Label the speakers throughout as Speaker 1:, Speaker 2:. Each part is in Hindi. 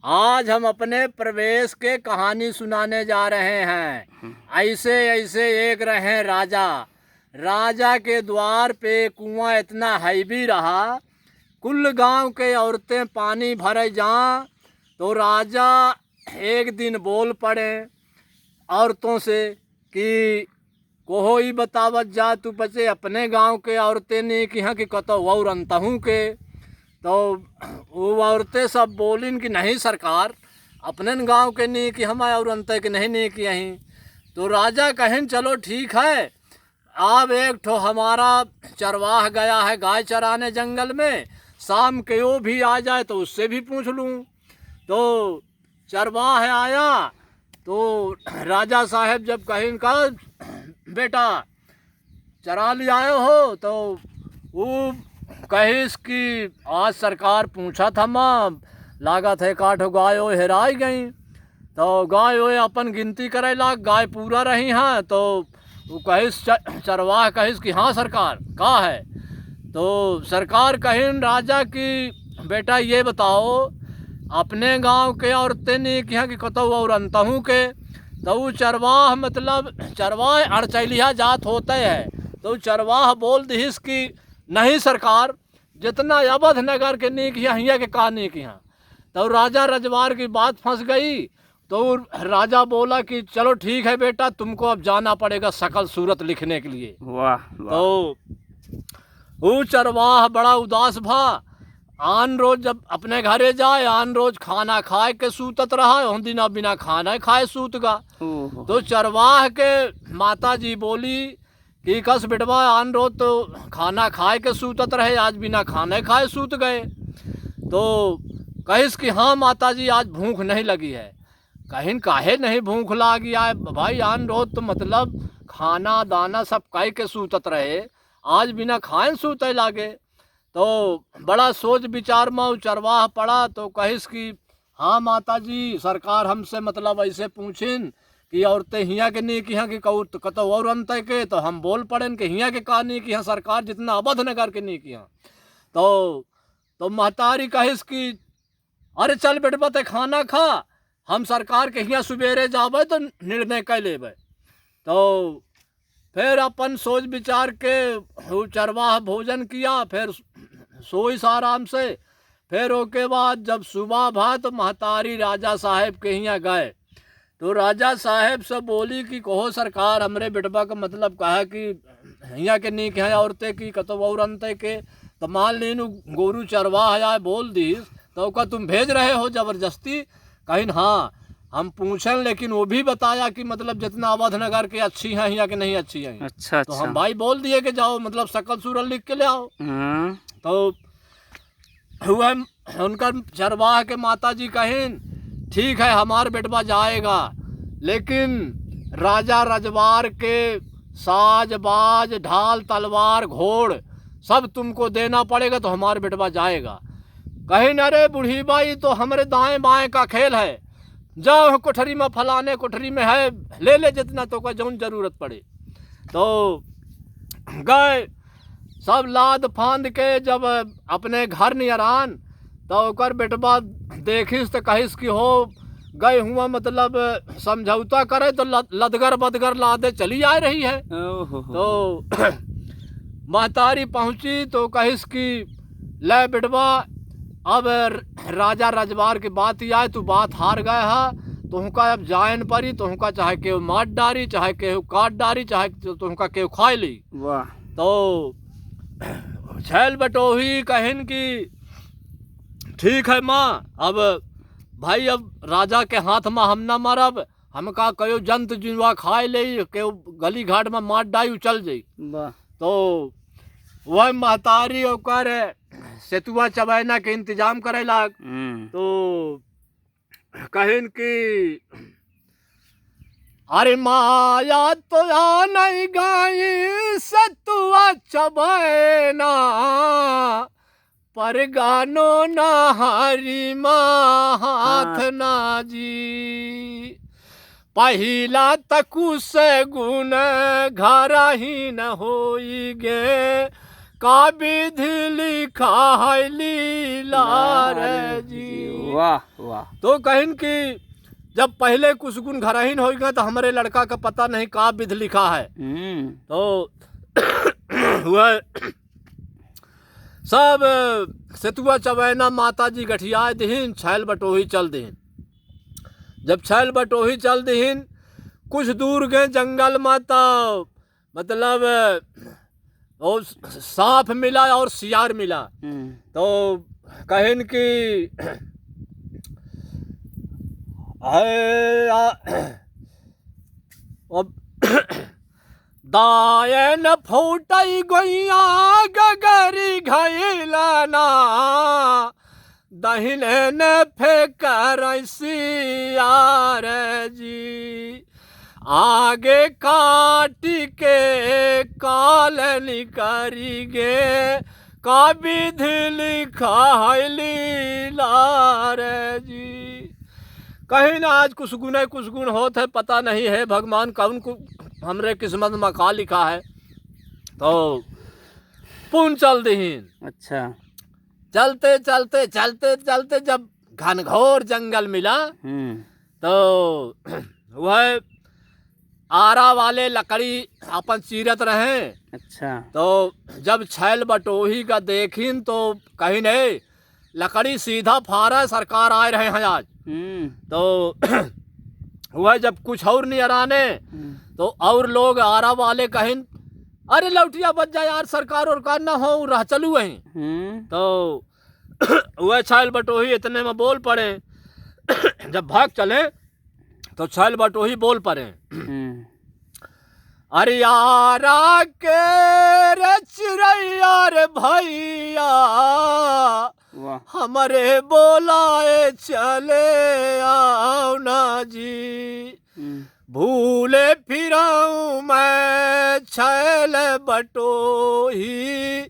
Speaker 1: आज हम अपने प्रवेश के कहानी सुनाने जा रहे हैं। ऐसे ऐसे एक रहे राजा। राजा के द्वार पे कुआं इतना हैवी रहा, कुल गांव के औरतें पानी भरे जां। तो राजा एक दिन बोल पड़े औरतों से कि कोहो ही बतावत जा तू बचे अपने गांव के औरतें नहीं कि हाँ कि कतो और अंतहूँ के। तो वो औरतें सब बोलिन कि नहीं सरकार, अपने गांव के नहीं कि हमारे और अंत के नहीं कि यहीं। तो राजा कहें चलो ठीक है, अब एक ठो हमारा चरवाह गया है गाय चराने जंगल में, शाम के वो भी आ जाए तो उससे भी पूछ लूँ। तो चरवाह आया तो राजा साहब जब कहें का बेटा चरा ले आए हो, तो वो कहिस कि आज सरकार पूछा था माँ, लागत है काठो गाय हेराई गई। तो गाय अपन गिनती करे लाग गाय पूरा रही हैं। तो वो कहिस चरवाह कहिस कि हाँ सरकार का है। तो सरकार कहिन राजा की बेटा ये बताओ अपने गांव के औरतें नहीं कि हाँ कि कतो और अंतहूँ के। तो वो चरवाह मतलब चरवाह अड़चैलिया जात होते हैं। तो चरवाह बोल दिस कि नहीं सरकार, जितना अवध नगर के नीक हिया के का नीक यहाँ। तो राजा रजवार की बात फंस गई। तो राजा बोला कि चलो ठीक है बेटा, तुमको अब जाना पड़ेगा सकल सूरत लिखने के लिए।
Speaker 2: वाह
Speaker 1: तो वो चरवाह बड़ा उदास भा। आन रोज जब अपने घरे जाए, आन रोज खाना खाए के सूतत रहा, उन दिन बिना खाना खाए सूत गा। तो चरवाह के माता जी बोली कि कस बेटवा आन रोज तो खाना खाए के सूतत रहे, आज बिना खाने खाए सूत गए। तो कहिस कि हाँ माता जी आज भूख नहीं लगी है। कहीं काहे नहीं भूख लागी आए भाई, आन रोज तो मतलब खाना दाना सब कह के सूतत रहे, आज बिना खाए सूते लागे। तो बड़ा सोच विचार में चरवाह पड़ा। तो कहिस कि हाँ माता जी सरकार हमसे मतलब ऐसे पूछिन कि औरतें हिया के नहीं कि हाँ कि कतो और अंत के। तो हम बोल पड़ेन कि हिया के का नहीं कि हाँ सरकार, जितना अवध नगर के नहीं कि हाँ। तो महतारी कहिस कि अरे चल बेटबा ते खाना खा, हम सरकार के हिया सुबेरे जाबे तो निर्णय कर लेबे। तो फिर अपन सोच विचार के चरवाह भोजन किया, फिर सोई आराम से। फिर उसके बाद जब सुबह भा तो महतारी राजा साहब के यहाँ गए। तो राजा साहब से बोली कि कहो सरकार, हमरे बेटबा का मतलब कहा कि यहाँ के नहीं कहे औरतें की कतो और अंत के। तो मान लीन गोरू चरवाह आए बोल दी तो का तुम भेज रहे हो जबरदस्ती। कहीं हाँ हम पूछें, लेकिन वो भी बताया कि मतलब जितना अवध नगर के अच्छी हैं यहाँ के नहीं अच्छी हैं।
Speaker 2: अच्छा
Speaker 1: तो हम भाई बोल दिए कि जाओ मतलब सकल सूरत लिख के ले आओ। तो हुआ उनका चरवाह के माता जी कहें ठीक है हमार बेटवा जाएगा, लेकिन राजा रजवार के साज बाज ढाल तलवार घोड़ सब तुमको देना पड़ेगा, तो हमार बेटवा जाएगा। कहीं अरे बूढ़ी बाई तो हमारे दाएं बाएं का खेल है, जाओ कोठरी में फलाने कोठरी में है, ले ले जितना तो का जौन जरूरत पड़े। तो गए सब लाद फांद के जब अपने घर नियरान। तो ओकर बेटवा देखिस तो कहिस कि हो गए हुआ मतलब समझौता करे तो लदगर बदगर लादे चली आ रही है। तो महतारी पहुंची तो कहिस कि ले बेटवा अब राजा रजवार की बात ही आए, तू बात हार गए है, तुमका अब जायन पड़ी, तुमका चाहे केहू मार डारी, चाहे केहू काट डारी, चाहे तुमका केहू खाए ली।
Speaker 2: वाह।
Speaker 1: तो छैल बटोही कहिन कि ठीक है माँ, अब भाई अब राजा के हाथ में हम ना मरब, हमका कहो जंत जुआ खाए ले के गली घाट में मार डाई चल जाई। तो वह महतारी ओकर सेतुआ चबैना के इंतजाम करे लाग। तो कहिन कि अरे माया तो नहीं गई सतुआ चबैना, पर गानो ना हरी हाथ ना जी। पहिला तकु से गुण घर ही न होई गे, का विधि लिखा है लीला रे जी। जी।
Speaker 2: वाह वाह।
Speaker 1: तो कहिन कि जब पहले कुछ गुण घरहीन हो गए तो हमारे लड़का का पता नहीं का विध लिखा है। तो वह सब सेतुआ चवैना माता जी गठिया दीन, छैल बटोही चल दीन। जब छैल बटोही चल दीन कुछ दूर गए जंगल में, तो मतलब और सांप मिला और सियार मिला। तो कहिन कि दायन फूटई गैया गगरी घैलना, दहिने ने फेंकर सियार जी, आगे काटी के काल निकरी गे, का विधि लिखा है लीलार जी। कहीं ना आज कुछ गुण होत है, पता नहीं है भगवान कौन को हमरे किस्मत में का लिखा है। तो पुन चल दीन।
Speaker 2: अच्छा।
Speaker 1: चलते चलते चलते चलते जब घनघोर जंगल मिला, तो वह आरा वाले लकड़ी अपन चीरत रहे।
Speaker 2: अच्छा।
Speaker 1: तो जब छैल बटोही का देखीन तो कहीं नहीं, लकड़ी सीधा फारा सरकार आए रहे हैं आज। तो वह जब कुछ और नहीं अराने, तो और लोग आरा वाले कहिन, अरे लौटिया बच जाए यार, सरकार और कार ना हो, रह चलू वहीं। तो वह छैल बटोही इतने में बोल पड़े। जब भाग चले तो छैल बटोही बोल पड़े, अरे यारा के रे चिड़ैया रे भैया, हमारे बोलाए चले आओ ना जी, भूले फिराऊं मैं छैल बटोही,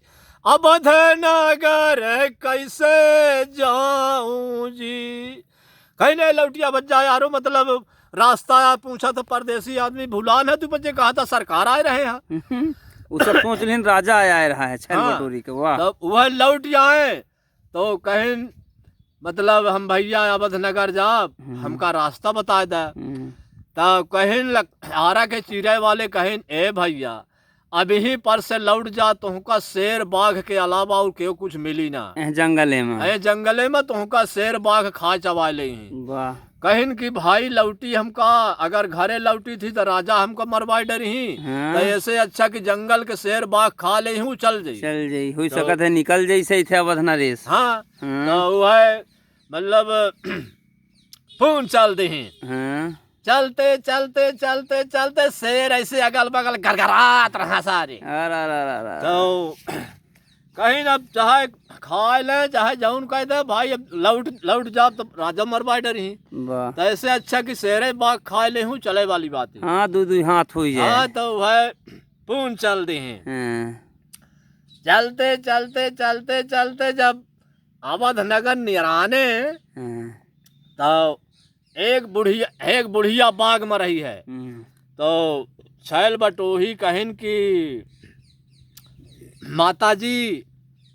Speaker 1: अवध नगर कैसे जाऊं जी। कहीं नहीं लौटिया बच जाए यारो, मतलब रास्ता पूछा तो परदेसी आदमी भूलान है, तू बच्चे कहा था सरकार आए रहे हैं।
Speaker 2: उसे पूछ लेन राजा आया रहा है छैल बटोरी के। वाह।
Speaker 1: तब वह लौट जाए तो कहीं मतलब हम भैया अवध नगर जा, हमका रास्ता बता दे। तब कहीं आरा के चिड़ै वाले कहीं, ए भैया अभी पर से लौट जा, तुमका शेर बाघ के अलावा और क्यों कुछ मिली ना
Speaker 2: जंगले में।
Speaker 1: जंगले में तुमका शेर बाघ खा चबा ले।
Speaker 2: वाह।
Speaker 1: कहिन कि भाई लौटी हमका, अगर घरे लौटी थी तो राजा हमको मरवाई डरी। तो ऐसे अच्छा कि जंगल के शेर बाघ खा ले हूँ, चल जाई हो
Speaker 2: सकत है, निकल जाई सही थे अवध नरेश।
Speaker 1: हाँ। तो वह मतलब पून चल दी। चलते चलते चलते चलते शेर ऐसे अगल बगल गरगरात रहा सारे। तो कहीं अब चाहे खाए ले चाहे जौन कह दे भाई, अब लौट जाओ तो राजा मरवाई डरी। तो ऐसे अच्छा कि शेरे बाघ खाए ले हूँ, चले वाली बात है।
Speaker 2: हाँ, दू हाथ हुई जाए।
Speaker 1: हाँ, तो वह पून चल दी हैं। चलते चलते चलते चलते जब अवध नगर निराने, तो एक बुढ़िया बाग में रही है। तो छैल बटोही कहिन कि माता जी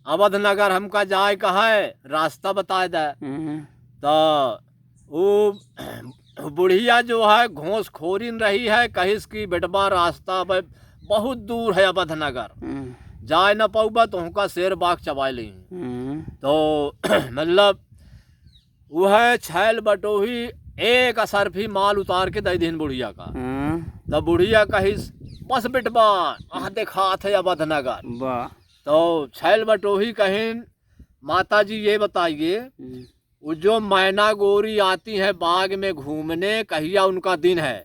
Speaker 1: अवध नगर हमका जाए कहा है, रास्ता बता दे। तो वो बुढ़िया जो है घोंस खोरिन रही है, कहिस की बेटबा रास्ता बहुत दूर है अवध नगर, जाए न पाऊबा तो हमका शेर बाघ चबा ली। तो मतलब वह छैल बटोही एक असरफी माल उतार के दे दीन बुढ़िया का। तो बुढ़िया कहिस, बस बेटबा आह देखा थे अवध नगर। तो छैल बटोही कहिन, माता जी ये बताइए, वो जो मैना गोरी आती है बाग में घूमने, कहिया उनका दिन है?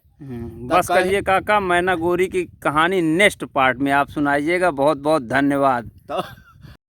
Speaker 2: बस करिए काका, मैना गोरी की कहानी नेक्स्ट पार्ट में आप सुनाइएगा। बहुत बहुत धन्यवाद।
Speaker 1: तो